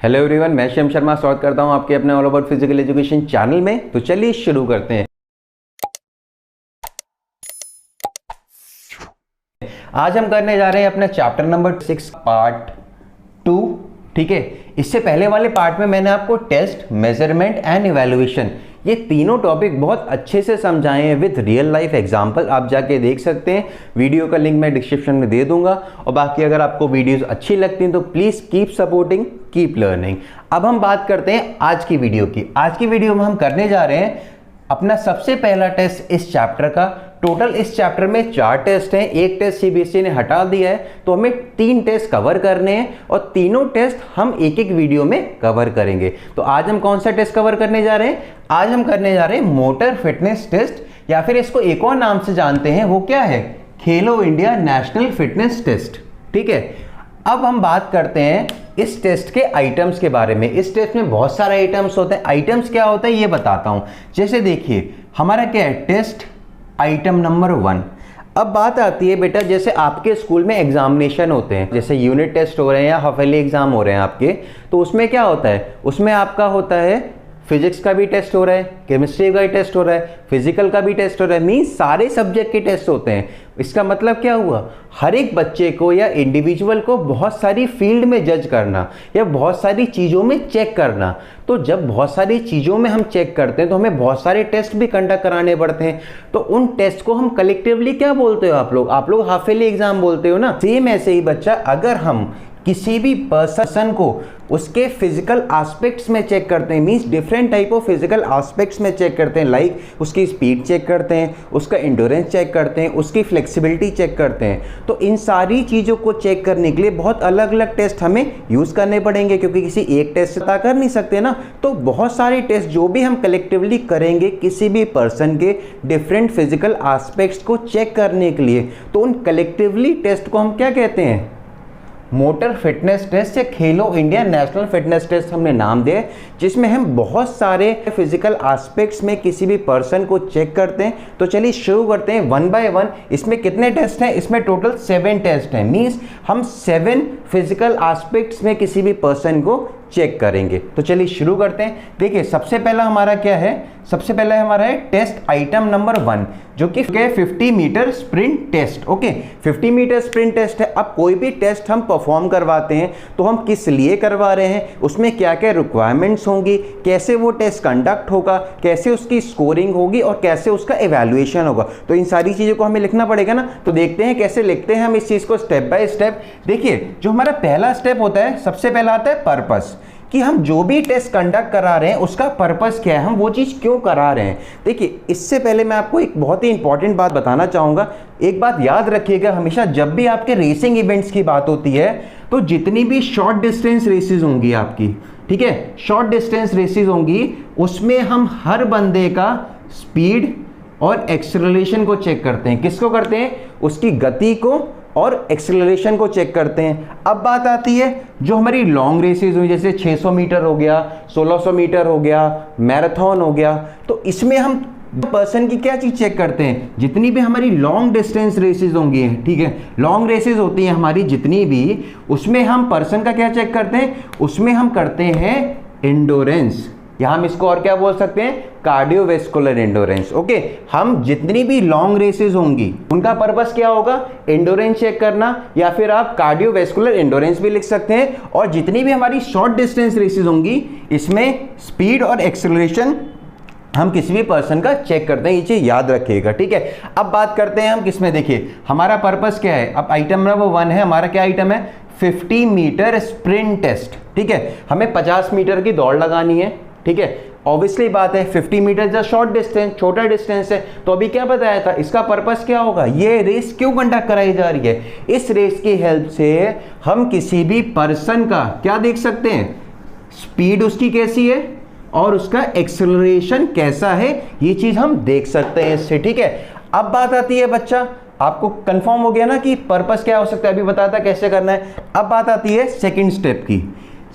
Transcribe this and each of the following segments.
Hello everyone, मैं शिवम शर्मा स्वागत करता हूं आपके अपने all about physical education channel में। तो चलिए शुरू करते हैं। आज हम करने जा रहे हैं अपना चैप्टर नंबर 6 पार्ट 2। ठीक है, इससे पहले वाले पार्ट में मैंने आपको टेस्ट, मेजरमेंट एंड इवैल्यूएशन ये तीनों टॉपिक बहुत अच्छे से समझाए हैं विद रियल लाइफ एग्जांपल। आप जाके देख सकते हैं, वीडियो का लिंक मैं डिस्क्रिप्शन में दे दूंगा। और बाकी अगर आपको वीडियोस अच्छी लगती हैं तो please keep supporting, keep learning. अब हम बात करते हैं आज की वीडियो की। आज की वीडियो में हम करने जा रहे हैं अपना सबसे पहला टेस्ट इस चैप्टर का। टोटल इस चैप्टर में 4 टेस्ट हैं, एक टेस्ट सीबीएसई ने हटा दिया है, तो हमें 3 टेस्ट कवर करने हैं और तीनों टेस्ट हम एक एक वीडियो में कवर करेंगे। तो आज हम कौन सा टेस्ट कवर करने जा रहे हैं? आज हम करने जा रहे हैं मोटर फिटनेस टेस्ट, या फिर इसको एक और नाम से जानते हैं, वो क्या है? खेलो इंडिया नेशनल फिटनेस टेस्ट। ठीक है, अब हम बात करते हैं इस टेस्ट के आइटम्स के बारे में। इस टेस्ट में बहुत सारे आइटम्स होते हैं। आइटम्स क्या होता है ये बताता हूं। जैसे देखिए, हमारा क्या है? Test item number 1। अब बात आती है बेटा, जैसे आपके स्कूल में एग्जामिनेशन होते हैं, जैसे यूनिट टेस्ट हो रहे हैं या हाफ-ईयरली एग्जाम हो रहे हैं आपके, तो उसमें क्या होता है? उसमें आपका होता है फिजिक्स का भी टेस्ट हो रहा है, केमिस्ट्री का भी टेस्ट हो रहा है, फिजिकल का भी टेस्ट हो रहा है, मीन्स सारे सब्जेक्ट के टेस्ट होते हैं। इसका मतलब क्या हुआ? हर एक बच्चे को या इंडिविजुअल को बहुत सारी फील्ड में जज करना या बहुत सारी चीज़ों में चेक करना। तो जब बहुत सारी चीज़ों में हम चेक करते हैं तो हमें बहुत सारे टेस्ट भी कंडक्ट कराने पड़ते हैं। तो उन टेस्ट को हम कलेक्टिवली क्या बोलते हो आप लोग हाफ ईयरली एग्जाम बोलते हो ना। सेम ऐसे ही बच्चा, अगर हम किसी भी पर्सन को उसके फिजिकल एस्पेक्ट्स में चेक करते हैं, means different type of physical aspects में चेक करते हैं, लाइक उसकी स्पीड चेक करते हैं, उसका एंड्योरेंस चेक करते हैं, उसकी फ्लेक्सिबिलिटी चेक करते हैं। तो इन सारी चीज़ों को चेक करने के लिए बहुत अलग अलग टेस्ट हमें यूज़ करने पड़ेंगे, क्योंकि किसी एक टेस्ट से पता कर नहीं सकते ना। तो बहुत सारे टेस्ट जो भी हम कलेक्टिवली करेंगे किसी भी पर्सन के डिफरेंट फिजिकल एस्पेक्ट्स को चेक करने के लिए, तो उन कलेक्टिवली टेस्ट को हम क्या कहते हैं? मोटर फिटनेस टेस्ट या खेलो इंडिया नेशनल फिटनेस टेस्ट हमने नाम दिया, जिसमें हम बहुत सारे फिजिकल एस्पेक्ट्स में किसी भी पर्सन को चेक करते हैं। तो चलिए शुरू करते हैं 1 बाय 1। इसमें कितने टेस्ट हैं? इसमें टोटल 7 टेस्ट हैं, मींस हम 7 फिजिकल एस्पेक्ट्स में किसी भी पर्सन को चेक करेंगे। तो चलिए शुरू करते हैं। देखिए, सबसे पहला हमारा क्या है? सबसे पहला हमारा है टेस्ट आइटम नंबर 1, जो कि 50 metre sprint test. Okay, 50 metre sprint test है। अब कोई भी टेस्ट हम परफॉर्म करवाते हैं तो हम किस लिए करवा रहे हैं, उसमें क्या क्या रिक्वायरमेंट्स होंगी, कैसे वो टेस्ट कंडक्ट होगा, कैसे उसकी स्कोरिंग होगी और कैसे उसका इवैल्यूएशन होगा। तो इन सारी चीज़ों को हमें लिखना पड़ेगा ना। तो देखते हैं कैसे लिखते हैं हम इस चीज़ को स्टेप बाय स्टेप। देखिए, जो हमारा पहला स्टेप होता है, सबसे पहला आता है पर्पस, कि हम जो भी टेस्ट कंडक्ट करा रहे हैं उसका पर्पस क्या है, हम वो चीज़ क्यों करा रहे हैं। देखिए, इससे पहले मैं आपको एक बहुत ही इंपॉर्टेंट बात बताना चाहूँगा। एक बात याद रखिएगा, हमेशा जब भी आपके रेसिंग इवेंट्स की बात होती है तो जितनी भी शॉर्ट डिस्टेंस रेसेस होंगी आपकी, ठीक है, शॉर्ट डिस्टेंस रेसेस होंगी, उसमें हम हर बंदे का स्पीड और एक्सेलरेशन को चेक करते हैं। किसको करते हैं? उसकी गति को और एक्सेलरेशन को चेक करते हैं। अब बात आती है जो हमारी लॉन्ग रेसेस हुई, जैसे 600 मीटर हो गया, 1600 मीटर हो गया, मैराथन हो गया, तो इसमें हम पर्सन की क्या चीज चेक करते हैं? जितनी भी हमारी लॉन्ग डिस्टेंस रेसेस होंगी, ठीक है, लॉन्ग रेसेस होती हैं हमारी जितनी भी, उसमें हम पर्सन का क्या चेक करते हैं? उसमें हम करते हैं एंड्योरेंस, या हम इसको और क्या बोल सकते हैं? Cardiovascular endurance. ओके, हम जितनी भी लॉन्ग रेसेस होंगी उनका पर्पस क्या होगा? एंड्योरेंस चेक करना, या फिर आप कार्डियोवैस्कुलर एंड्योरेंस भी लिख सकते हैं। और जितनी भी हमारी शॉर्ट डिस्टेंस रेसेस होंगी, इसमें स्पीड और एक्सेलरेशन हम किसी भी पर्सन का चेक करते हैं। ये चीज याद रखिएगा, ठीक है। अब बात करते हैं हम किसमें। देखिए, हमारा पर्पस क्या है? अब आइटम नंबर 1 है हमारा, क्या आइटम है? 50 मीटर स्प्रिंट टेस्ट। ठीक है, हमें 50 मीटर की दौड़ लगानी है, ठीक है। ऑब्वियसली बात है, 50 मीटर जो शॉर्ट डिस्टेंस, छोटा डिस्टेंस है। तो अभी क्या बताया था, इसका पर्पस क्या होगा? ये रेस क्यों कंडक्ट कराई जा रही है? इस रेस की हेल्प से हम किसी भी पर्सन का क्या देख सकते हैं? स्पीड उसकी कैसी है और उसका एक्सेलरेशन कैसा है, ये चीज हम देख सकते हैं इससे, ठीक है। अब बात आती है बच्चा, आपको कंफर्म हो गया ना कि पर्पस क्या हो सकता है, अभी बताता कैसे करना है। अब बात आती है सेकंड स्टेप की।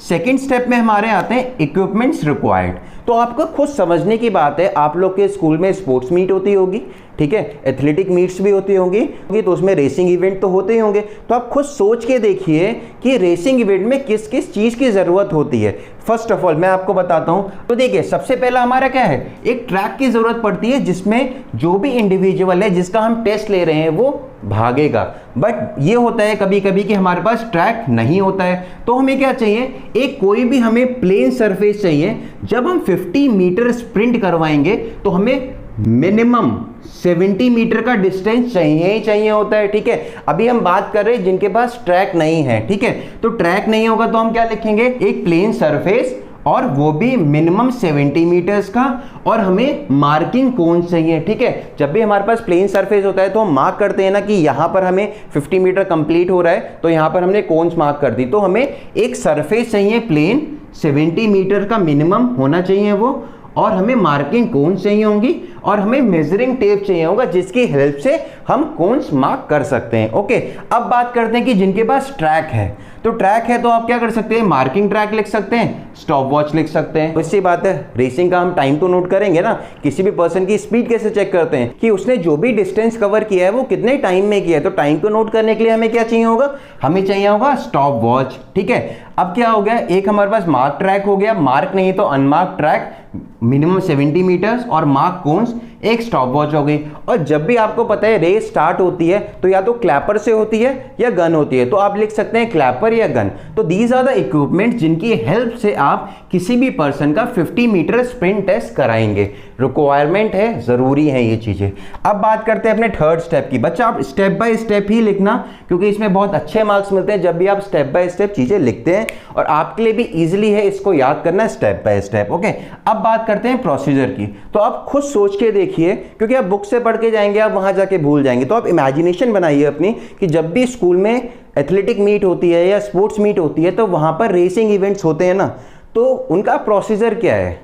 सेकंड स्टेप में हमारे आते हैं इक्विपमेंट्स रिक्वायर्ड। तो तो आपको खुद समझने की बात है, आप लोग के स्कूल में स्पोर्ट्स मीट होती होगी, ठीक है, एथलेटिक मीट्स भी होती होंगी, तो उसमें रेसिंग इवेंट तो होते ही होंगे। तो आप खुद सोच के देखिए कि रेसिंग इवेंट में किस किस चीज़ की ज़रूरत होती है। फर्स्ट ऑफ ऑल मैं आपको बताता हूँ। तो देखिए सबसे पहला हमारा क्या है, एक ट्रैक की ज़रूरत पड़ती है जिसमें जो भी इंडिविजुअल है जिसका हम टेस्ट ले रहे हैं वो भागेगा। बट ये होता है कभी कभी कि हमारे पास ट्रैक नहीं होता है, तो हमें क्या चाहिए, एक कोई भी हमें प्लेन सरफेस चाहिए। जब हम 50 मीटर स्प्रिंट करवाएंगे तो हमें मिनिमम 70 मीटर का डिस्टेंस चाहिए ही चाहिए होता है, ठीक है। अभी हम बात कर रहे हैं जिनके पास ट्रैक नहीं है, ठीक है, तो ट्रैक नहीं होगा तो हम क्या लिखेंगे, एक प्लेन सरफेस और वो भी मिनिमम 70 मीटर्स का, और हमें मार्किंग कोन चाहिए, ठीक है। जब भी हमारे पास प्लेन सरफेस होता है तो हम मार्क करते हैं ना कि यहाँ पर हमें 50 मीटर कंप्लीट हो रहा है, तो यहाँ पर हमने कोन्स मार्क कर दी। तो हमें एक सरफेस चाहिए प्लेन, 70 मीटर का मिनिमम होना चाहिए वो, और हमें मार्किंग कोन चाहिए होंगी, और हमें मेजरिंग टेप चाहिए होगा जिसकी हेल्प से हम कोन्स मार्क कर सकते हैं। ओके, अब बात करते हैं कि जिनके पास ट्रैक है, तो ट्रैक है तो आप क्या कर सकते हैं, मार्किंग ट्रैक लिख सकते हैं, स्टॉप वॉच लिख सकते हैं। इससे बात है, रेसिंग का हम टाइम तो नोट करेंगे ना, किसी भी पर्सन की स्पीड कैसे चेक करते हैं कि उसने जो भी डिस्टेंस कवर किया है वो कितने टाइम में किया है। तो टाइम को नोट करने के लिए हमें क्या चाहिए होगा, हमें चाहिए होगा स्टॉप वॉच, ठीक है। अब क्या हो गया, एक हमारे पास मार्क ट्रैक हो गया, मार्क नहीं तो अनमार्क ट्रैक मिनिमम 70 मीटर्स, और मार्क कोन्स, एक स्टॉप वॉच हो गई। और जब भी आपको पता है रेस स्टार्ट होती है तो या तो क्लैपर से होती है या गन होती है, तो आप लिख सकते हैं क्लैपर या गन। तो दीज आर द इक्विपमेंट जिनकी हेल्प से आप किसी भी पर्सन का 50 मीटर स्प्रिंट टेस्ट कराएंगे। रिक्वायरमेंट है, जरूरी है ये चीजें। अब बात करते हैं अपने थर्ड स्टेप की। बच्चा आप स्टेप बाय स्टेप ही लिखना, क्योंकि इसमें बहुत अच्छे मार्क्स मिलते हैं जब भी आप स्टेप बाय स्टेप चीजें लिखते हैं, और आपके लिए भी इजीली है इसको याद करना स्टेप बाय स्टेप। ओके, अब बात करते हैं प्रोसीजर की। तो आप खुद सोच के देखिए, क्योंकि आप बुक से पढ़ के जाएंगे आप वहां जाके भूल जाएंगे, तो आप इमेजिनेशन बनाइए अपनी कि जब भी स्कूल में एथलेटिक मीट होती है या स्पोर्ट्स मीट होती है तो वहां पर रेसिंग इवेंट्स होते हैं ना, तो उनका प्रोसीजर क्या है,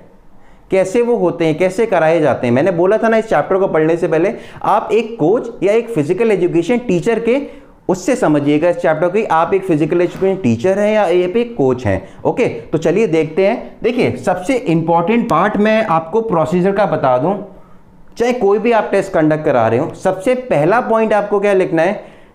कैसे वो होते हैं, कैसे कराए जाते हैं। मैंने बोला था ना इस चैप्टर को पढ़ने से पहले आप एक कोच या एक फिजिकल एजुकेशन टीचर के उससे समझिएगा इस चैप्टर की, आप एक फिजिकल एजुकेशन टीचर हैं या एक कोच हैं। ओके, तो चलिए देखते हैं। देखिए सबसे इंपॉर्टेंट पार्ट मैं आपको प्रोसीजर का बता दूं, चाहे कोई भी आप टेस्ट कंडक्ट करा रहे हो, सबसे पहला पॉइंट आपको क्या लिखना है,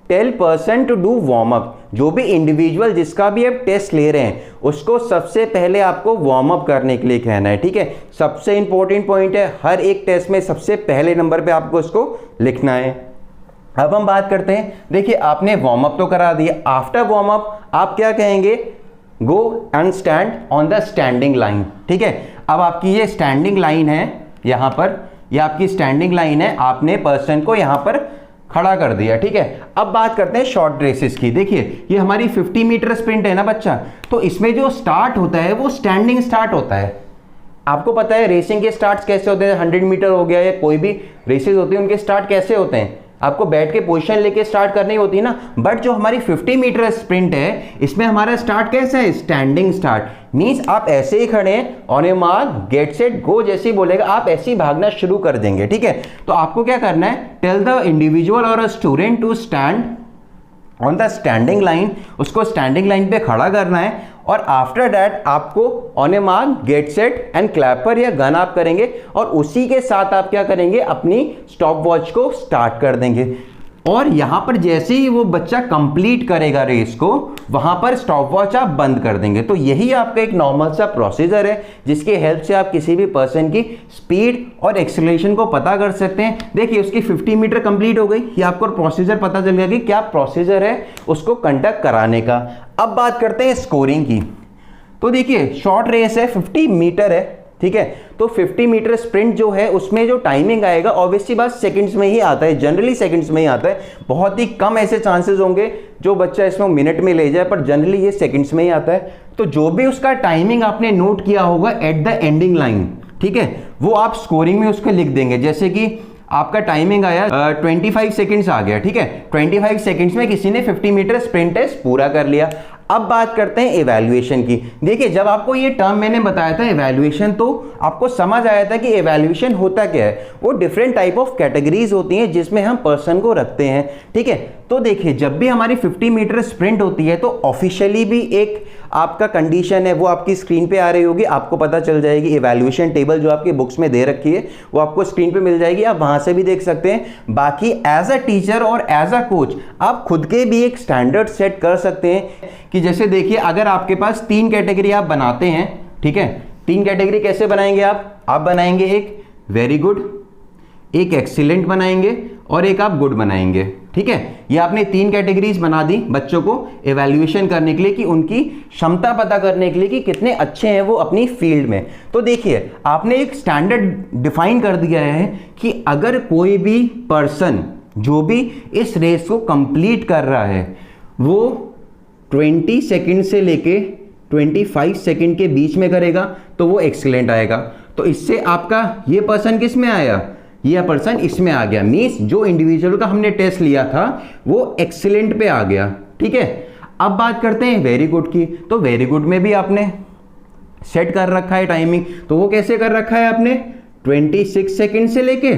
tell person to do warm up. जो भी इंडिविजुअल जिसका भी आप टेस्ट ले रहे हैं उसको सबसे पहले आपको वार्म अप करने के लिए कहना है, ठीक है। सबसे इंपॉर्टेंट पॉइंट है, हर एक टेस्ट में सबसे पहले नंबर पे आपको इसको लिखना है। अब हम बात करते हैं, देखिए आपने वार्म अप तो करा दिया, आफ्टर वार्म अप आप क्या कहेंगे, go and stand on the standing line, ठीक है। अब आपकी ये स्टैंडिंग लाइन है, यहां पर ये आपकी स्टैंडिंग लाइन है, आपने पर्सन को यहां पर खड़ा कर दिया, ठीक है। अब बात करते हैं शॉर्ट रेसेस की। देखिए ये हमारी 50 मीटर स्प्रिंट है ना बच्चा, तो इसमें जो स्टार्ट होता है वो स्टैंडिंग स्टार्ट होता है। आपको पता है रेसिंग के स्टार्ट कैसे होते हैं, 100 मीटर हो गया या कोई भी रेसेस होती है उनके स्टार्ट कैसे होते हैं, आपको बैठ के पोजीशन लेके स्टार्ट करनी होती है ना। बट जो हमारी 50 मीटर स्प्रिंट है इसमें हमारा स्टार्ट कैसा है, स्टैंडिंग स्टार्ट। मींस आप ऐसे ही खड़े हैं, on a mark get set go, जैसे ही बोलेगा आप ऐसे ही भागना शुरू कर देंगे, ठीक है। तो आपको क्या करना है, टेल द इंडिविजुअल और a student to stand on the standing line, उसको स्टैंडिंग लाइन पे खड़ा करना है, और आफ्टर दैट आपको on a mark get set and clapper या गन आप करेंगे, और उसी के साथ आप क्या करेंगे, अपनी स्टॉप वॉच को स्टार्ट कर देंगे। और यहां पर जैसे ही वो बच्चा कंप्लीट करेगा रेस को, वहां पर स्टॉप वॉच आप बंद कर देंगे। तो यही आपका एक नॉर्मल सा प्रोसीजर है जिसकी हेल्प से आप किसी भी पर्सन की स्पीड और एक्सेलरेशन को पता कर सकते हैं। देखिए उसकी 50 मीटर कंप्लीट हो गई, ये आपको प्रोसीजर पता चल गया कि क्या प्रोसीजर है उसको कंडक्ट कराने का। अब बात करते हैं स्कोरिंग की। तो देखिए शॉर्ट रेस है, 50 मीटर है, ठीक है। तो 50 मीटर स्प्रिंट जो है उसमें जो टाइमिंग आएगा ऑब्वियसली बात सेकंड्स में ही आता है, जनरली सेकंड्स में ही आता है। बहुत ही कम ऐसे चांसेस होंगे जो बच्चा इसमें मिनट में ले जाए, पर जनरली ये सेकंड्स में ही आता है। तो जो भी उसका टाइमिंग आपने नोट किया होगा एट द एंडिंग लाइन, ठीक है, वो आप स्कोरिंग में उसको लिख देंगे। जैसे कि आपका टाइमिंग आया 25 सेकंड्स आ गया, ठीक है, 25 सेकंड्स में किसी ने 50 मीटर स्प्रिंट टेस्ट पूरा कर लिया। अब बात करते हैं इवैल्यूएशन की। देखिए जब आपको ये टर्म मैंने बताया था इवैल्यूएशन, तो आपको समझ आया था कि इवैल्यूएशन होता क्या है। वो डिफरेंट टाइप ऑफ कैटेगरीज होती हैं जिसमें हम पर्सन को रखते हैं, ठीक है। तो देखिए जब भी हमारी 50 मीटर स्प्रिंट होती है तो ऑफिशियली भी एक आपका कंडीशन है, वो आपकी स्क्रीन पे आ रही होगी, आपको पता चल जाएगी। इवैल्यूएशन टेबल जो आपकी बुक्स में दे रखी है वो आपको स्क्रीन पे मिल जाएगी, आप वहां से भी देख सकते हैं। बाकी एज अ टीचर और एज अ कोच आप खुद के भी एक स्टैंडर्ड सेट कर सकते हैं कि जैसे देखिए अगर आपके पास 3 कैटेगरी आप बनाते हैं, ठीक है, 3 कैटेगरी कैसे बनाएंगे आप बनाएंगे एक वेरी गुड, एक एक्सीलेंट बनाएंगे और एक आप गुड बनाएंगे, ठीक है। ये आपने 3 कैटेगरीज बना दी बच्चों को इवैल्यूएशन करने के लिए, कि उनकी क्षमता पता करने के लिए कि कितने अच्छे हैं वो अपनी फील्ड में। तो देखिए आपने एक स्टैंडर्ड डिफाइन कर दिया है कि अगर कोई भी पर्सन जो भी इस रेस को कंप्लीट कर रहा है वो 20 सेकंड से लेके 25 सेकंड के बीच में करेगा तो वो एक्सीलेंट आएगा। तो इससे आपका ये पर्सन किस में आया, ये पर्सन इसमें आ गया, मींस जो इंडिविजुअल का हमने टेस्ट लिया था वो एक्सीलेंट पे आ गया, ठीक है। अब बात करते हैं वेरी गुड की। तो वेरी गुड में भी आपने सेट कर रखा है टाइमिंग, तो वो कैसे कर रखा है आपने 26 सेकंड से लेके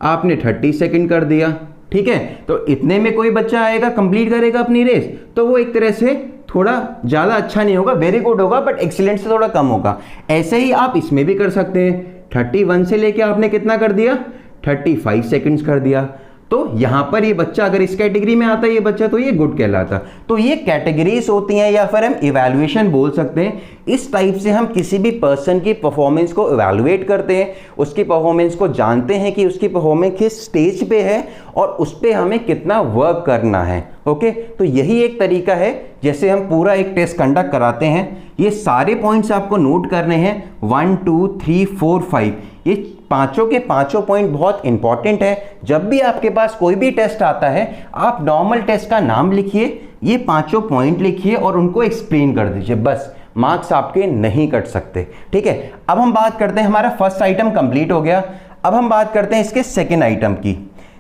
आपने 30 सेकंड कर दिया, ठीक है। तो इतने में कोई बच्चा आएगा कंप्लीट करेगा अपनी रेस, तो वो एक तरह से थोड़ा ज़्यादा अच्छा नहीं होगा, वेरी गुड होगा बट एक्सीलेंट से थोड़ा कम होगा। ऐसे ही आप इसमें भी कर सकते हैं, 31 से लेके आपने कितना कर दिया 35 सेकंड्स कर दिया। तो यहां पर ये बच्चा अगर इस कैटेगरी में आता है ये बच्चा, तो ये गुड कहलाता। तो ये कैटेगरीज होती हैं या फिर हम इवैल्यूएशन बोल सकते हैं। इस टाइप से हम किसी भी पर्सन की परफॉर्मेंस को इवैल्यूएट करते हैं, उसकी परफॉर्मेंस को जानते हैं कि उसकी परफॉर्मेंस किस स्टेज पे है और उस पर हमें कितना वर्क करना है। ओके, तो यही एक तरीका है जैसे हम पूरा एक टेस्ट कंडक्ट कराते हैं। ये सारे पॉइंट्स आपको नोट करने हैं, 1 2 3 4 5, ये पांचों के पांचों पॉइंट बहुत इंपॉर्टेंट है। जब भी आपके पास कोई भी टेस्ट आता है आप नॉर्मल टेस्ट का नाम लिखिए, ये पांचों पॉइंट लिखिए और उनको एक्सप्लेन कर दीजिए, बस मार्क्स आपके नहीं कट सकते, ठीक है। अब हम बात करते हैं, हमारा फर्स्ट आइटम कंप्लीट हो गया। अब हम बात करते हैं इसके सेकेंड आइटम की।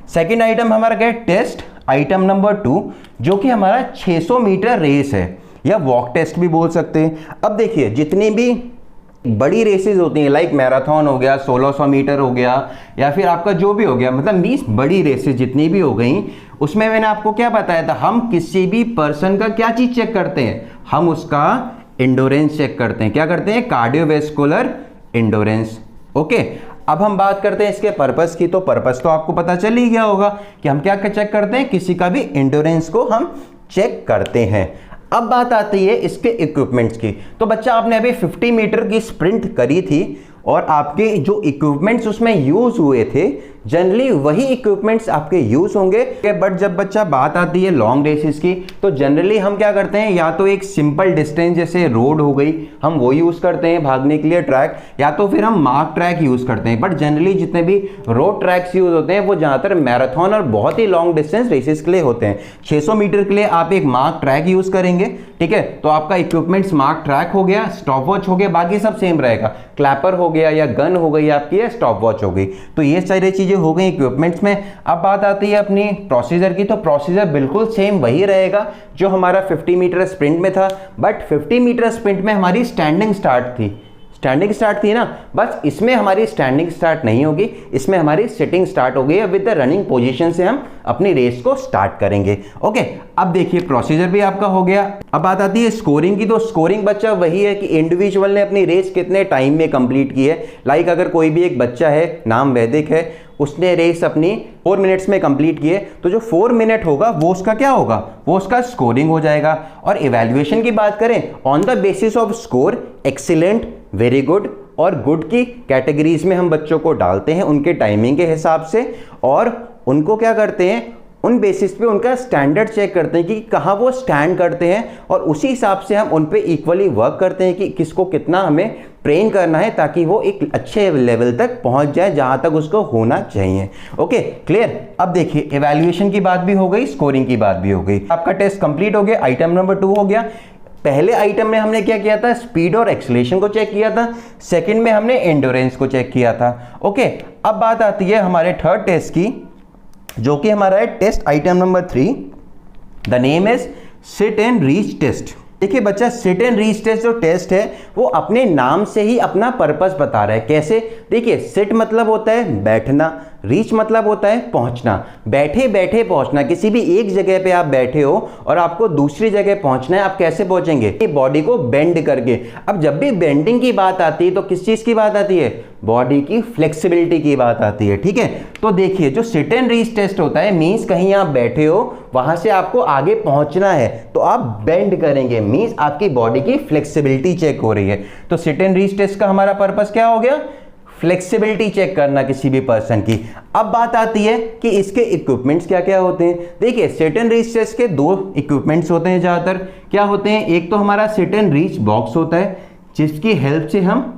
सेकेंड आइटम हमारा क्या है, टेस्ट आइटम नंबर 2, जो कि हमारा 600 मीटर रेस है या वॉक टेस्ट भी बोल सकते हैं। अब देखिए जितनी भी बड़ी रेसेस होती हैं, लाइक मैराथन हो गया, 1600 मीटर हो गया, या फिर आपका जो भी हो गया, मतलब 20 बड़ी रेसेस जितनी भी हो गई, उसमें मैंने आपको क्या बताया था, हम किसी भी पर्सन का क्या चीज चेक करते हैं, हम उसका एंडोरेंस चेक करते हैं। क्या करते हैं, कार्डियोवैस्कुलर एंडोरेंस। ओके, अब हम बात करते हैं इसके पर्पस की। तो पर्पस तो आपको पता चल ही गया होगा कि हम क्या चेक करते हैं, किसी का भी एंडोरेंस को हम चेक करते हैं। अब बात आती है इसके इक्विपमेंट्स की। तो बच्चा आपने अभी 50 मीटर की स्प्रिंट करी थी और आपके जो इक्विपमेंट्स उसमें यूज हुए थे जनरली वही इक्विपमेंट्स आपके यूज होंगे। बट जब बच्चा बात आती है लॉन्ग रेसेस की, तो जनरली हम क्या करते हैं, या तो एक सिंपल डिस्टेंस जैसे रोड हो गई हम वो यूज करते हैं भागने के लिए ट्रैक, या तो फिर हम मार्क ट्रैक यूज करते हैं। बट जनरली जितने भी रोड ट्रैक्स यूज होते हैं वो ज्यादातर मैराथन और बहुत ही लॉन्ग डिस्टेंस रेसेस के लिए होते हैं। 600 मीटर के लिए आप एक मार्क ट्रैक यूज करेंगे, ठीक है। तो आपका इक्विपमेंट्स मार्क ट्रैक हो गया, स्टॉप वॉच हो गया, बाकी सब सेम रहेगा, क्लैपर हो गया या गन हो गई आपकी, या स्टॉप वॉच हो गई। तो ये सारी चीजें हो गई इक्विपमेंट्स में। अब बात आती है अपनी प्रोसीजर की। तो प्रोसीजर बिल्कुल सेम वही रहेगा जो हमारा 50 मीटर स्प्रिंट में था, बट 50 मीटर स्प्रिंट में हमारी स्टैंडिंग स्टार्ट थी ना, बस इसमें हमारी स्टैंडिंग स्टार्ट नहीं होगी, इसमें हमारी सिटिंग स्टार्ट हो गई है। विद द रनिंग पोजीशन से हम अपनी रेस को स्टार्ट करेंगे। ओके, अब देखिए प्रोसीजर भी आपका हो गया। अब बात आती है स्कोरिंग की। तो स्कोरिंग बच्चा वही है कि इंडिविजुअल ने अपनी रेस कितने टाइम में कंप्लीट की है। लाइक अगर कोई भी एक बच्चा है, नाम वैदिक है, उसने रेस अपनी 4 मिनट्स में कंप्लीट की है, तो जो 4 मिनट होगा वो उसका क्या होगा, वो उसका स्कोरिंग हो जाएगा। और इवैल्यूएशन की बात करें, on the basis off score excellent, very good और गुड की कैटेगरीज में हम बच्चों को डालते हैं उनके टाइमिंग के हिसाब से, और उनको क्या करते हैं, उन बेसिस पे उनका स्टैंडर्ड चेक करते हैं कि कहाँ वो स्टैंड करते हैं, और उसी हिसाब से हम उन पे इक्वली वर्क करते हैं कि किसको कितना हमें ट्रेन करना है ताकि वो एक अच्छे लेवल तक पहुंच जाए जहां तक उसको होना चाहिए। Okay, clear. अब देखिए इवैल्यूएशन की बात भी हो गई, स्कोरिंग की बात भी हो गई। आपका टेस्ट कंप्लीट हो गया, आइटम नंबर 2 हो गया। पहले आइटम में हमने क्या किया था, स्पीड और एक्सीलरेशन को चेक किया था। सेकंड में हमने एंडोरेंस को चेक किया था। ओके, अब बात आती है हमारे थर्ड टेस्ट की, जो कि हमारा है test item number 3। The name is sit and reach test. देखिए बच्चा, सिट एंड रीच टेस्ट जो टेस्ट है वो अपने नाम से ही अपना पर्पस बता रहा है। कैसे? देखिए, सिट मतलब होता है बैठना, रीच मतलब होता है पहुंचना, बैठे बैठे पहुंचना। किसी भी एक जगह पे आप बैठे हो और आपको दूसरी जगह पहुंचना है, आप कैसे पहुंचेंगे? बॉडी को बेंड करके। अब जब भी बेंडिंग की बात आती है तो किस चीज की बात आती है? बॉडी की फ्लेक्सिबिलिटी की बात आती है। ठीक है, तो देखिए जो सिट एंड रीच टेस्ट होता है, मीन्स कहीं आप बैठे हो, वहां से आपको आगे पहुंचना है तो आप बेंड करेंगे, मीन्स आपकी बॉडी की फ्लेक्सिबिलिटी चेक हो रही है। तो सिट एंड रीच टेस्ट का हमारा पर्पस क्या हो गया? फ्लेक्सिबिलिटी चेक करना किसी भी पर्सन की। अब बात आती है कि इसके इक्विपमेंट्स क्या क्या होते हैं। देखिए, सिट एंड रीच टेस्ट के दो इक्विपमेंट्स होते हैं ज़्यादातर। क्या होते हैं? एक तो हमारा सिट एंड रीच बॉक्स होता है, जिसकी हेल्प से हम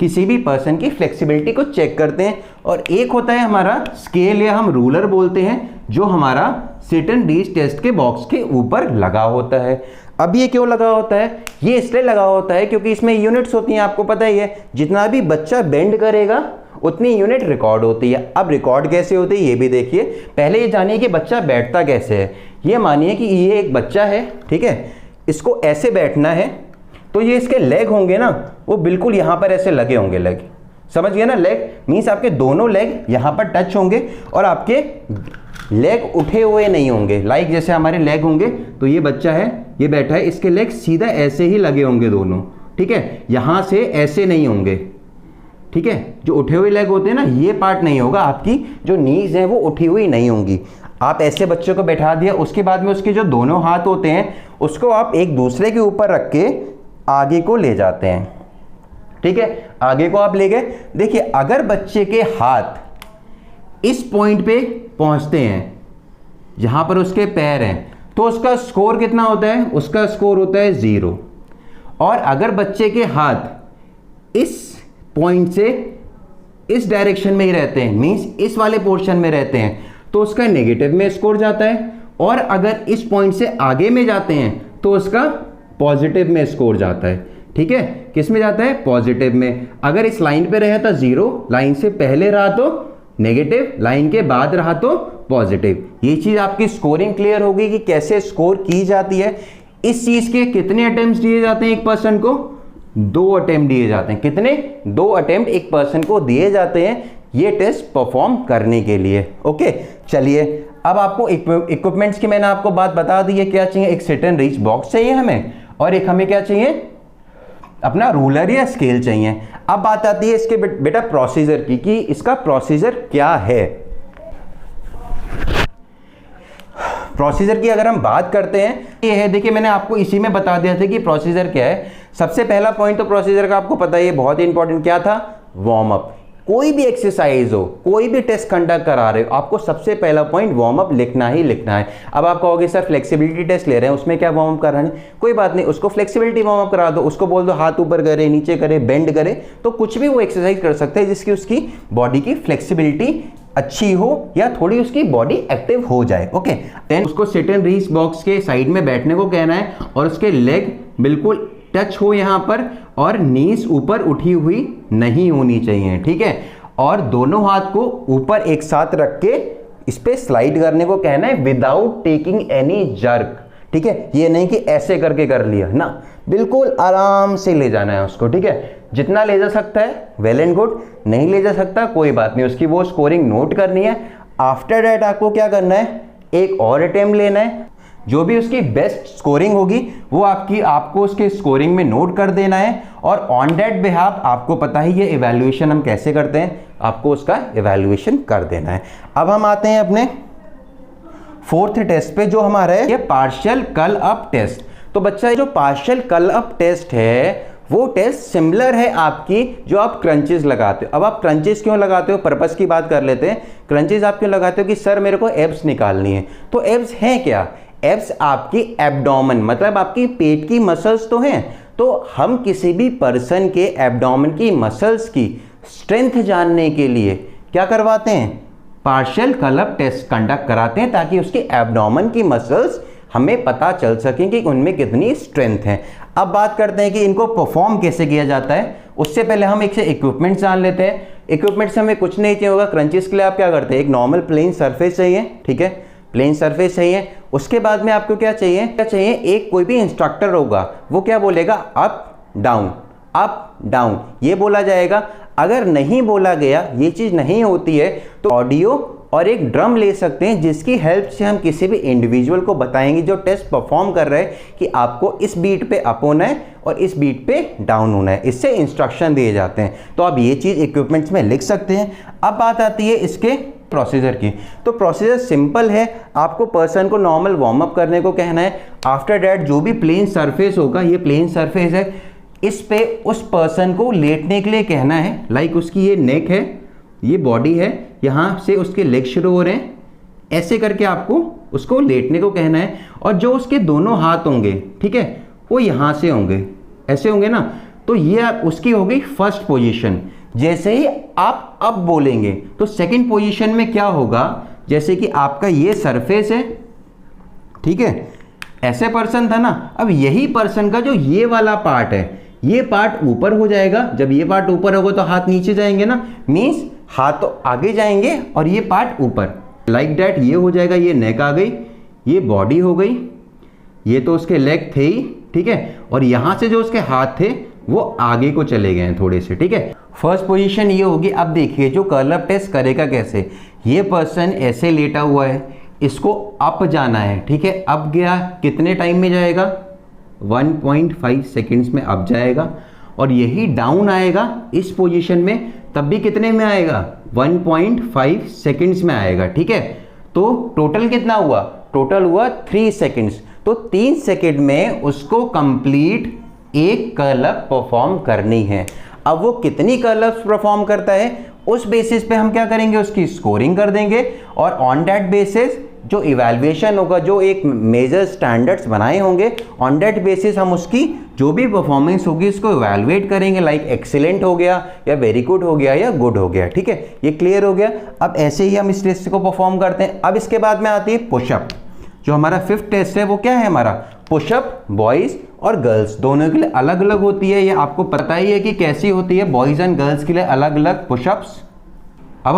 किसी भी पर्सन की फ्लेक्सिबिलिटी को चेक करते हैं, और एक होता है हमारा स्केल या हम रूलर बोलते हैं, जो हमारा सिट एंड रीच टेस्ट के बॉक्स के ऊपर लगा होता है। अब ये क्यों लगा होता है? ये इसलिए लगा होता है क्योंकि इसमें यूनिट्स होती हैं, आपको पता ही है, जितना भी बच्चा बेंड करेगा उतनी यूनिट रिकॉर्ड होती है। अब रिकॉर्ड कैसे होती है ये भी देखिए। पहले ये जानिए कि बच्चा बैठता कैसे है। ये मानिए कि ये एक बच्चा है, ठीक है, इसको ऐसे बैठना है, तो ये इसके लेग होंगे ना, वो बिल्कुल यहाँ पर ऐसे लगे होंगे लेग, समझ गए ना? लेग मीन्स आपके दोनों लेग यहाँ पर टच होंगे और आपके लेग उठे हुए नहीं होंगे। लाइक जैसे हमारे लेग होंगे, तो ये बच्चा है, ये बैठा है, इसके लेग सीधा ऐसे ही लगे होंगे दोनों, ठीक है, यहाँ से ऐसे नहीं होंगे, ठीक है। जो उठे हुए लेग होते हैं ना, ये पार्ट नहीं होगा, आपकी जो नीज है वो उठी हुई नहीं होंगी। आप ऐसे बच्चों को बैठा दिया, उसके बाद में उसके जो दोनों हाथ होते हैं उसको आप एक दूसरे के ऊपर रख के आगे को ले जाते हैं, ठीक है, आगे को आप ले गए। देखिए, अगर बच्चे के हाथ इस पॉइंट पे पहुंचते हैं जहां पर उसके पैर हैं, तो उसका स्कोर कितना होता है? उसका स्कोर होता है 0। और अगर बच्चे के हाथ इस पॉइंट से इस डायरेक्शन में ही रहते हैं, मींस इस वाले पोर्शन में रहते हैं, तो उसका नेगेटिव में स्कोर जाता है। और अगर इस पॉइंट से आगे में जाते हैं तो उसका पॉजिटिव में स्कोर जाता है, ठीक है। किस में जाता है? पॉजिटिव में। अगर इस लाइन पे रहे तो 0, लाइन से पहले रहा तो नेगेटिव, लाइन के बाद रहा तो पॉजिटिव। ये चीज आपकी स्कोरिंग क्लियर होगी कि कैसे स्कोर की जाती है। इस चीज के कितने अटेम्प्ट दिए जाते हैं एक पर्सन को? 2 अटेम्प्ट दिए जाते हैं। कितने? 2 अटेम्प्ट एक पर्सन को दिए जाते हैं ये टेस्ट परफॉर्म करने के लिए। ओके, चलिए अब आपको इक्विपमेंट्स की मैंने आपको बात बता दी है। क्या चाहिए? एक सिट एंड रीच बॉक्स चाहिए हमें, और एक हमें क्या चाहिए? अपना रूलर या स्केल चाहिए। अब बात आती है इसके बेटा प्रोसीजर की, कि इसका प्रोसीजर क्या है। प्रोसीजर की अगर हम बात करते हैं, ये है, देखिए मैंने आपको इसी में बता दिया था कि प्रोसीजर क्या है। सबसे पहला पॉइंट तो प्रोसीजर का आपको पता ही है, बहुत ही इंपॉर्टेंट। क्या था? Warm up. कोई भी एक्सरसाइज हो, कोई भी टेस्ट कंडक्ट करा रहे हो, आपको सबसे पहला पॉइंट वार्म अप लिखना ही लिखना है। अब आप कहोगे सर फ्लेक्सिबिलिटी टेस्ट ले रहे हैं, उसमें क्या वार्म अप कराना है? कोई बात नहीं, उसको फ्लेक्सिबिलिटी वार्म अप करा दो, उसको बोल दो हाथ ऊपर करे, नीचे करे, बेंड करे, तो कुछ भी वो एक्सरसाइज कर सकते हैं जिसकी उसकी बॉडी की फ्लेक्सिबिलिटी अच्छी हो या थोड़ी उसकी बॉडी एक्टिव हो जाए। ओके, देन उसको सिट एंड रीच बॉक्स के साइड में बैठने को कहना है, और उसके लेग बिल्कुल टच हो यहाँ पर, और नीज ऊपर उठी हुई नहीं होनी चाहिए, ठीक है। और दोनों हाथ को ऊपर एक साथ रख के इस पे स्लाइड करने को कहना है विदाउट टेकिंग एनी जर्क, ठीक है। ये नहीं कि ऐसे करके कर लिया ना, बिल्कुल आराम से ले जाना है उसको, ठीक है। जितना ले जा सकता है वेल एंड गुड, नहीं ले जा सकता कोई बात नहीं, उसकी वो स्कोरिंग नोट करनी है। आफ्टर दैट आपको क्या करना है? एक और अटेम्प्ट लेना है, जो भी उसकी बेस्ट स्कोरिंग होगी वो आपको उसके स्कोरिंग में नोट कर देना है। और ऑन दैट बिहाफ आपको पता ही है इवैल्यूएशन हम कैसे करते हैं, आपको उसका इवैल्यूएशन कर देना है। अब हम आते हैं अपने 4th टेस्ट पे, जो हमारा है ये पार्शियल कर्ल अप टेस्ट। तो बच्चा जो पार्शियल कर्ल अप टेस्ट है वो टेस्ट सिमिलर है आपकी जो आप क्रंचेस लगाते हो। अब आप क्रंचेस क्यों लगाते हो, पर्पस की बात कर लेते हैं। क्रंचेस आप क्यों लगाते हो? कि सर मेरे को एब्स निकालनी है। तो एब्स हैं क्या? एब्स आपकी एब्डोमेन, मतलब आपकी पेट की मसल्स तो हैं। तो हम किसी भी पर्सन के एब्डोमेन की मसल्स की स्ट्रेंथ जानने के लिए क्या करवाते हैं? Partial curl up test conduct कराते हैं, ताकि उसके एब्डोमेन की मसल्स हमें पता चल सके कि उनमें कितनी स्ट्रेंथ है। अब बात करते हैं कि इनको परफॉर्म कैसे किया जाता है। उससे पहले हम एक से इक्विपमेंट जान लेते हैं। इक्विपमेंट से हमें कुछ नहीं चाहिए होगा। क्रंचेस के लिए आप क्या करते हैं? एक नॉर्मल प्लेन सरफेस चाहिए, ठीक है, प्लेन सरफेस चाहिए। उसके बाद में आपको क्या चाहिए, एक कोई भी इंस्ट्रक्टर होगा, वो क्या बोलेगा, अप डाउन ये बोला जाएगा। अगर नहीं बोला गया, ये चीज़ नहीं होती है, तो ऑडियो और एक ड्रम ले सकते हैं, जिसकी हेल्प से हम किसी भी इंडिविजुअल को बताएंगे जो टेस्ट परफॉर्म कर रहे हैं कि आपको इस बीट पे अप होना है और इस बीट पे डाउन होना है। इससे इंस्ट्रक्शन दिए जाते हैं। तो आप ये चीज़ इक्विपमेंट्स में लिख सकते हैं। अब बात आती है इसके प्रोसीजर की। तो प्रोसीजर सिंपल है, आपको पर्सन को नॉर्मल वार्म अप करने को कहना है। आफ्टर डैट जो भी प्लेन सरफेस होगा, ये प्लेन सरफेस है, इस पे उस पर्सन को लेटने के लिए कहना है। लाइक उसकी ये नेक है, ये बॉडी है, यहाँ से उसके लेग शुरू हो रहे हैं, ऐसे करके आपको उसको लेटने को कहना है। और जो उसके दोनों हाथ होंगे, ठीक है, वो यहाँ से होंगे, ऐसे होंगे ना। तो ये उसकी हो गई फर्स्ट पोजीशन। जैसे ही आप अब बोलेंगे तो सेकंड पोजीशन में क्या होगा, जैसे कि आपका ये सरफेस है, ठीक है, ऐसे पर्सन था ना, अब यही पर्सन का जो ये वाला पार्ट है, ये पार्ट ऊपर हो जाएगा। जब ये पार्ट ऊपर होगा तो हाथ नीचे जाएंगे ना, मीन्स हाथ तो आगे जाएंगे और ये पार्ट ऊपर, लाइक दैट ये हो जाएगा। ये नेक आ गई, ये बॉडी हो गई, ये तो उसके लेग थे ही, ठीक है, और यहां से जो उसके हाथ थे वो आगे को चले गए हैं थोड़े से, ठीक है। फर्स्ट पोजीशन ये होगी। अब देखिए जो कर्ल अप टेस्ट करेगा कैसे, ये पर्सन ऐसे लेटा हुआ है, इसको अप जाना है, ठीक है। अप गया, कितने टाइम में जाएगा, 1.5 सेकेंड्स में अप जाएगा। और यही डाउन आएगा इस पोजीशन में, तब भी कितने में आएगा, 1.5 सेकेंड्स में आएगा, ठीक है। तो टोटल कितना हुआ, टोटल हुआ 3 सेकेंड्स। तो 3 सेकेंड में उसको कंप्लीट एक कर्ल अप परफॉर्म करनी है। अब वो कितनी कर्ल अप्स परफॉर्म करता है, उस बेसिस पे हम क्या करेंगे, उसकी स्कोरिंग कर देंगे। और ऑन दैट बेसिस जो इवैल्यूएशन होगा, जो एक मेजर स्टैंडर्ड्स बनाए होंगे, ऑन दैट बेसिस हम उसकी जो भी परफॉर्मेंस होगी उसको इवैल्यूएट करेंगे। लाइक एक्सीलेंट हो गया, या वेरी गुड हो गया, या गुड हो गया, ठीक है। ये क्लियर हो गया। अब ऐसे ही हम इस टेस्ट को परफॉर्म करते हैं। अब इसके बाद में आती है पुशअप। जो हमारा 5th टेस्ट है वो क्या है हमारा, पुशअप। बॉयज़ और गर्ल्स दोनों के लिए अलग अलग होती है, ये आपको पता ही है कि कैसी होती है, बॉयज़ एंड गर्ल्स के लिए अलग अलग पुशअप्स। अब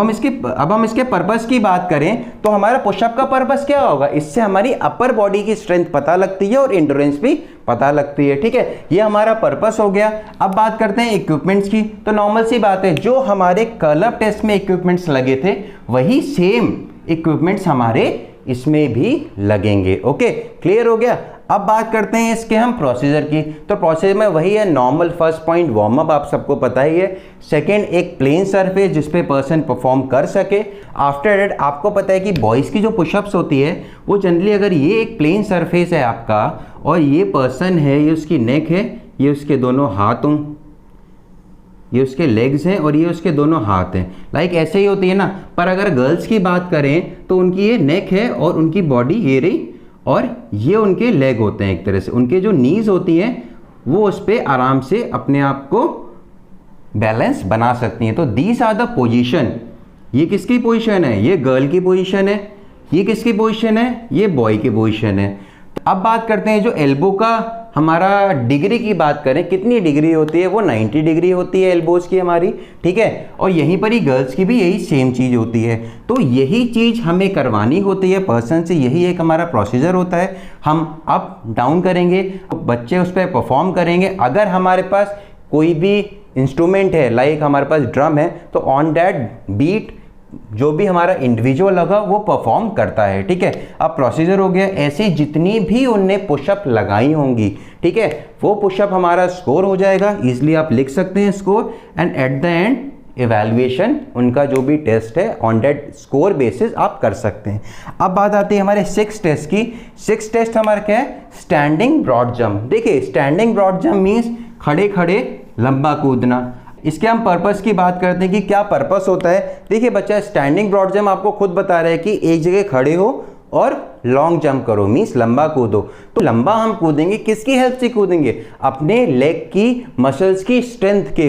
हम इसके पर्पस की बात करें तो हमारा पुशअप का पर्पस क्या होगा, इससे हमारी अपर बॉडी की स्ट्रेंथ पता लगती है और एंड्योरेंस भी पता लगती है, ठीक है। ये हमारा पर्पस हो गया। अब बात करते हैं इक्विपमेंट्स की। तो नॉर्मल सी बात है, जो हमारे कर्ल अप टेस्ट में इक्विपमेंट्स लगे थे वही सेम इक्विपमेंट्स हमारे इसमें भी लगेंगे। ओके, क्लियर हो गया। अब बात करते हैं इसके हम प्रोसीजर की। तो प्रोसीजर में वही है, normal first point warm up, आप सबको पता ही है। सेकंड, एक प्लेन सरफेस जिस पे पर्सन परफॉर्म कर सके। आफ्टर दैट आपको पता है कि बॉयज़ की जो पुशअप्स होती है वो जनरली, अगर ये एक प्लेन सरफेस है आपका और ये पर्सन है, ये उसकी नेक है, ये उसके दोनों हाथ हों, ये उसके लेग्स हैं और ये उसके दोनों हाथ हैं, लाइक ऐसे ही होती है ना। पर अगर गर्ल्स की बात करें तो उनकी ये नेक है और उनकी बॉडी ये रही, और ये उनके लेग होते हैं। एक तरह से उनके जो नीज होती हैं वो उस पर आराम से अपने आप को बैलेंस बना सकती हैं। तो दीज आर द पोजीशन। ये किसकी पोजीशन है, ये गर्ल की पोजीशन है। ये किसकी पोजीशन है, ये बॉय की पोजीशन है। अब बात करते हैं जो एल्बो का हमारा डिग्री की बात करें, कितनी डिग्री होती है, वो 90 डिग्री होती है एल्बोज की हमारी, ठीक है। और यहीं पर ही गर्ल्स की भी यही सेम चीज़ होती है। तो यही चीज़ हमें करवानी होती है पर्सन से, यही एक हमारा प्रोसीजर होता है। हम अप डाउन करेंगे, बच्चे उस पर परफॉर्म करेंगे। अगर हमारे पास कोई भी इंस्ट्रूमेंट है, लाइक हमारे पास ड्रम है, तो ऑन दैट बीट जो भी हमारा इंडिविजुअल होगा वो परफॉर्म करता है, ठीक है। अब प्रोसीजर हो गया। ऐसे जितनी भी उनने पुशअप लगाई होंगी, ठीक है, वो पुशअप हमारा स्कोर हो जाएगा। इजीली आप लिख सकते हैं score, and at the end evaluation उनका जो भी टेस्ट है ऑन दैट स्कोर बेसिस आप कर सकते हैं। अब बात आती है हमारे 6th टेस्ट की। 6th टेस्ट हमारा क्या है, स्टैंडिंग ब्रॉड जंप। देखिए स्टैंडिंग ब्रॉड जंप मीन्स खड़े खड़े लंबा कूदना। इसके हम पर्पस की बात करते हैं कि क्या पर्पस होता है। देखिए बच्चा, स्टैंडिंग ब्रॉड जंप आपको खुद बता रहा है कि एक जगह खड़े हो और लॉन्ग जंप करो, मीन्स लंबा कूदो। तो लंबा हम कूदेंगे, किसकी हेल्प से कूदेंगे, अपने लेग की मसल्स की स्ट्रेंथ के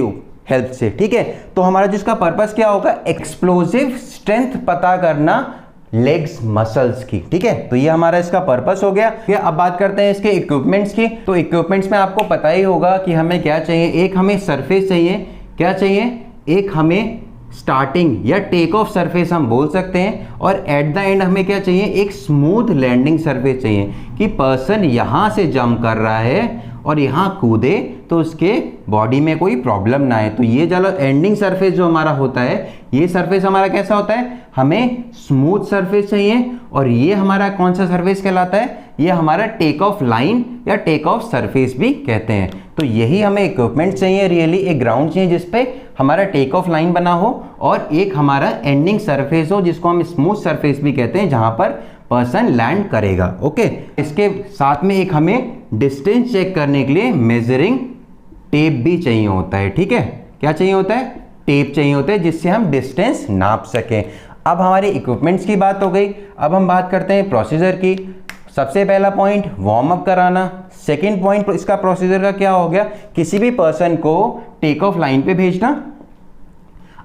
हेल्प से, ठीक है। तो हमारा जिसका पर्पस क्या होगा, एक्सप्लोसिव स्ट्रेंथ पता करना लेग्स मसल्स की, ठीक है। तो ये हमारा इसका पर्पस हो गया। अब बात करते हैं इसके इक्विपमेंट्स की। तो इक्विपमेंट्स में आपको पता ही होगा कि हमें क्या चाहिए। एक हमें सरफेस चाहिए, क्या चाहिए, एक हमें स्टार्टिंग या टेक ऑफ सरफेस हम बोल सकते हैं, और एट द एंड हमें क्या चाहिए, एक स्मूथ लैंडिंग सरफेस चाहिए कि पर्सन यहाँ से जंप कर रहा है और यहाँ कूदे तो उसके बॉडी में कोई प्रॉब्लम ना आए। तो ये चलो एंडिंग सरफेस जो हमारा होता है, ये सरफेस हमारा कैसा होता है, हमें स्मूथ सरफेस चाहिए, और ये हमारा कौन सा सरफेस कहलाता है, ये हमारा टेक ऑफ लाइन या टेक ऑफ सरफेस भी कहते हैं। तो यही हमें इक्विपमेंट चाहिए, रियली एक ग्राउंड चाहिए जिसपे हमारा टेक ऑफ लाइन बना हो, और एक हमारा एंडिंग सरफेस हो जिसको हम स्मूथ सरफेस भी कहते हैं, जहां पर पर्सन लैंड करेगा। ओके, इसके साथ में एक हमें डिस्टेंस चेक करने के लिए मेजरिंग टेप भी चाहिए होता है। ठीक है, क्या चाहिए होता है, टेप चाहिए होता है जिससे हम डिस्टेंस नाप सकें। अब हमारे इक्विपमेंट्स की बात हो गई, अब हम बात करते हैं प्रोसीजर की। सबसे पहला पॉइंट वार्म अप कराना, सेकेंड पॉइंट इसका प्रोसीजर का क्या हो गया, किसी भी पर्सन को टेक ऑफ लाइन पे भेजना,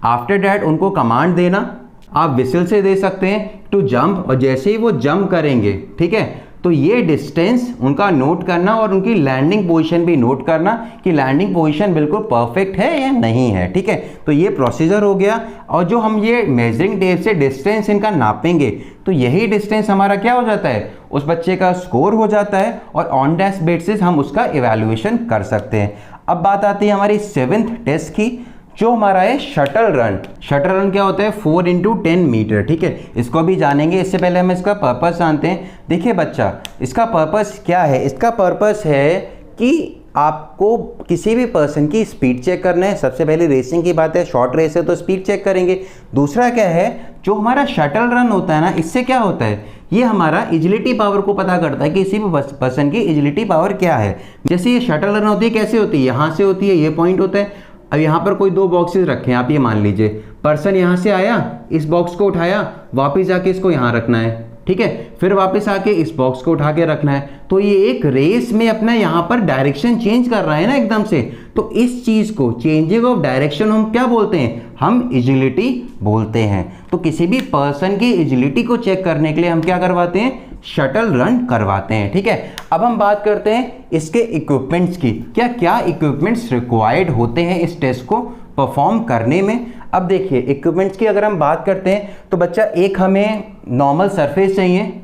आफ्टर दैट उनको कमांड देना, आप विसल से दे सकते हैं टू जंप, और जैसे ही वो जंप करेंगे, ठीक है, तो ये डिस्टेंस उनका नोट करना और उनकी लैंडिंग पोजीशन भी नोट करना कि लैंडिंग पोजीशन बिल्कुल परफेक्ट है या नहीं है। ठीक है, तो ये प्रोसीजर हो गया। और जो हम ये मेजरिंग टेप से डिस्टेंस इनका नापेंगे, तो यही डिस्टेंस हमारा क्या हो जाता है, उस बच्चे का स्कोर हो जाता है, और ऑन टेस्ट बेसिस हम उसका इवैल्यूएशन कर सकते हैं। अब बात आती है हमारी 7th टेस्ट की, जो हमारा है शटल रन। शटल रन क्या होता है, 4x10 मीटर। ठीक है, इसको भी जानेंगे, इससे पहले हम इसका पर्पस जानते हैं। देखिए बच्चा, इसका पर्पस क्या है, इसका पर्पस है कि आपको किसी भी पर्सन की स्पीड चेक करना है। सबसे पहले रेसिंग की बात है, शॉर्ट रेस है तो स्पीड चेक करेंगे। दूसरा क्या है, जो हमारा शटल रन होता है ना, इससे क्या होता है, ये हमारा एजिलिटी पावर को पता करता है कि किसी भी पर्सन की एजिलिटी पावर क्या है। जैसे ये शटल रन होती है, कैसे होती है, यहाँ से होती है, ये पॉइंट होता है। अब यहाँ पर कोई 2 बॉक्सेस रखे हैं, आप ये मान लीजिए, पर्सन यहाँ से आया, इस बॉक्स को उठाया, वापस जाके इसको यहाँ रखना है, ठीक है, फिर वापस आके इस बॉक्स को उठा के रखना है। तो ये एक रेस में अपना यहाँ पर डायरेक्शन चेंज कर रहा है ना एकदम से, तो इस चीज को चेंजिंग ऑफ डायरेक्शन हम क्या बोलते हैं, हम एजिलिटी बोलते हैं। तो किसी भी पर्सन की एजिलिटी को चेक करने के लिए हम क्या करवाते हैं, शटल रन करवाते हैं। ठीक है, अब हम बात करते हैं इसके इक्विपमेंट्स की, क्या क्या इक्विपमेंट्स रिक्वायर्ड होते हैं इस टेस्ट को परफॉर्म करने में। अब देखिए इक्विपमेंट्स की अगर हम बात करते हैं, तो बच्चा एक हमें नॉर्मल सरफेस चाहिए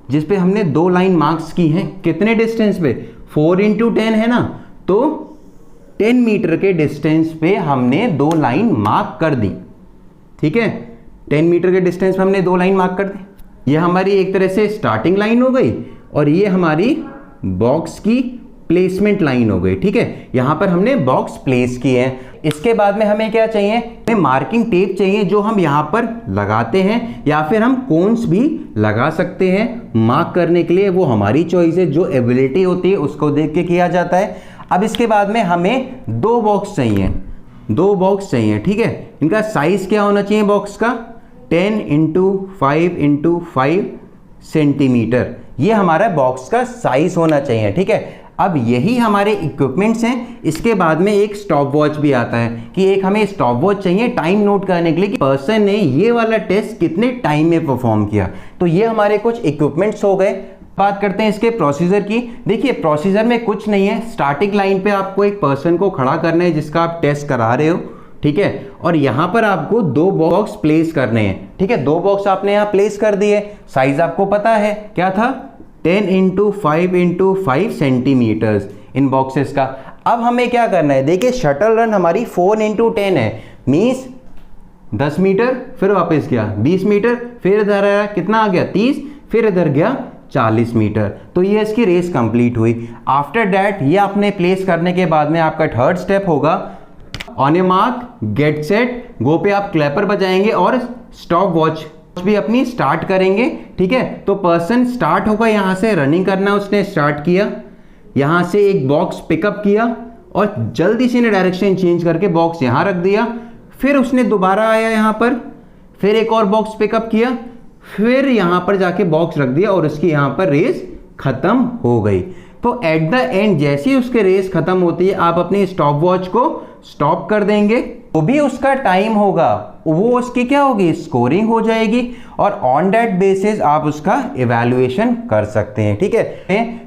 जिस पे हमने 2 लाइन मार्क्स की हैं। कितने डिस्टेंस पे, 4x10 है ना, तो 10 मीटर के डिस्टेंस पे हमने 2 लाइन मार्क कर दी। ठीक है, 10 मीटर के डिस्टेंस पे हमने 2 लाइन मार्क कर दी। ये हमारी एक तरह से स्टार्टिंग लाइन हो गई, और ये हमारी बॉक्स की प्लेसमेंट लाइन हो गई। ठीक है, यहां पर हमने बॉक्स प्लेस किए हैं। इसके बाद में हमें क्या चाहिए, हमें मार्किंग टेप चाहिए, जो हम यहां पर लगाते हैं, या फिर हम कोन्स भी लगा सकते हैं मार्क करने के लिए, वो हमारी चॉइस है, जो एबिलिटी होती है उसको देख के किया जाता है। अब इसके बाद में हमें 2 बॉक्स चाहिए, 2 बॉक्स चाहिए। ठीक है, इनका साइज क्या होना चाहिए बॉक्स का, 10x5x5 सेंटीमीटर, ये हमारा बॉक्स का साइज होना चाहिए। ठीक है, अब यही हमारे इक्विपमेंट्स हैं। इसके बाद में एक स्टॉप वॉच भी आता है कि एक हमें स्टॉप वॉच चाहिए टाइम नोट करने के लिए कि पर्सन ने ये वाला टेस्ट कितने टाइम में परफॉर्म किया। तो ये हमारे कुछ इक्विपमेंट्स हो गए। बात करते हैं इसके प्रोसीजर की। देखिए प्रोसीजर में कुछ नहीं है, स्टार्टिंग लाइन पे आपको एक पर्सन को खड़ा करना है जिसका आप टेस्ट करा रहे हो। ठीक है, और यहां पर आपको 2 बॉक्स प्लेस करने हैं। ठीक है, 2 बॉक्स आपने यहां प्लेस कर दिए। साइज आपको पता है क्या था, 10x5x5 सेंटीमीटर्स इन बॉक्सेस का। अब हमें क्या करना है, देखिए शटल रन हमारी 4x10 है, मीन्स 10 मीटर, फिर वापस गया 20 मीटर, फिर इधर आया, कितना आ गया 30, फिर इधर गया 40 मीटर। तो ये इसकी रेस कंप्लीट हुई। आफ्टर दैट ये आपने प्लेस करने के बाद में आपका 3rd स्टेप होगा, on a mark get set go पे आप क्लैपर बजाएंगे और स्टॉप वॉच भी अपनी स्टार्ट करेंगे। ठीक है, तो पर्सन स्टार्ट होगा, यहां से रनिंग करना उसने स्टार्ट किया, यहां से एक बॉक्स पिकअप किया और जल्दी से डायरेक्शन चेंज करके बॉक्स यहां रख दिया, फिर उसने दोबारा आया यहां पर, फिर एक और बॉक्स पिकअप किया, फिर यहां पर जाके बॉक्स रख दिया और उसकी यहां पर रेस खत्म हो गई। तो एट द एंड जैसे ही उसके रेस खत्म होती है, आप अपनी स्टॉप वॉच को स्टॉप कर देंगे, तो भी उसका टाइम होगा वो उसकी क्या होगी, स्कोरिंग हो जाएगी और ऑन दैट बेसिस आप उसका इवैल्यूएशन कर सकते हैं। ठीक है,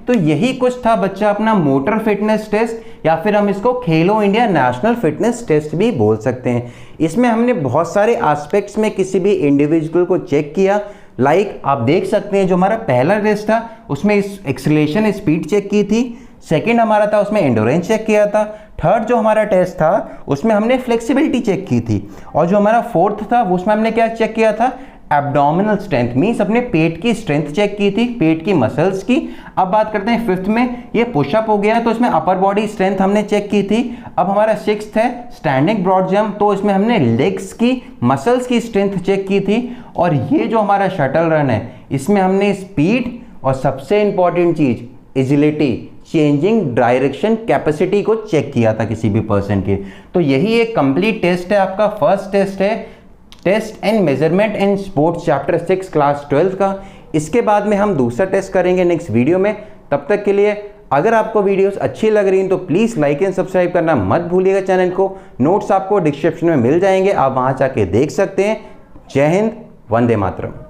तो यही कुछ था बच्चा अपना मोटर फिटनेस टेस्ट, या फिर हम इसको खेलो इंडिया नेशनल फिटनेस टेस्ट भी बोल सकते हैं। इसमें हमने बहुत सारे एस्पेक्ट्स में किसी भी इंडिविजुअल को चेक किया। लाइक आप देख सकते हैं जो हमारा पहला टेस्ट था उसमें एक्सेलरेशन स्पीड चेक की थी, सेकंड हमारा था उसमें एंडोरेंस चेक किया था, थर्ड जो हमारा टेस्ट था उसमें हमने फ्लेक्सिबिलिटी चेक की थी, और जो हमारा फोर्थ था उसमें हमने क्या चेक किया था, एब्डोमिनल स्ट्रेंथ, मीन्स अपने पेट की स्ट्रेंथ चेक की थी, पेट की मसल्स की। अब बात करते हैं फिफ्थ में, ये पुशअप हो गया तो इसमें अपर बॉडी स्ट्रेंथ हमने चेक की थी। अब हमारा सिक्स्थ है स्टैंडिंग ब्रॉड जंप, तो इसमें हमने लेग्स की मसल्स की स्ट्रेंथ चेक की थी। और ये जो हमारा शटल रन है इसमें हमने स्पीड और सबसे इंपॉर्टेंट चीज एजिलिटी, चेंजिंग डायरेक्शन कैपेसिटी को चेक किया था किसी भी पर्सन के। तो यही एक कंप्लीट टेस्ट है आपका। फर्स्ट टेस्ट है test and measurement in sports chapter 6 class 12 का। इसके बाद में हम दूसरा टेस्ट करेंगे नेक्स्ट वीडियो में। तब तक के लिए अगर आपको वीडियोस अच्छी लग रही हैं तो प्लीज़ लाइक एंड सब्सक्राइब करना मत भूलिएगा चैनल को। नोट्स आपको डिस्क्रिप्शन में मिल जाएंगे, आप वहाँ जाके देख सकते हैं। जय हिंद, वंदे मातरम।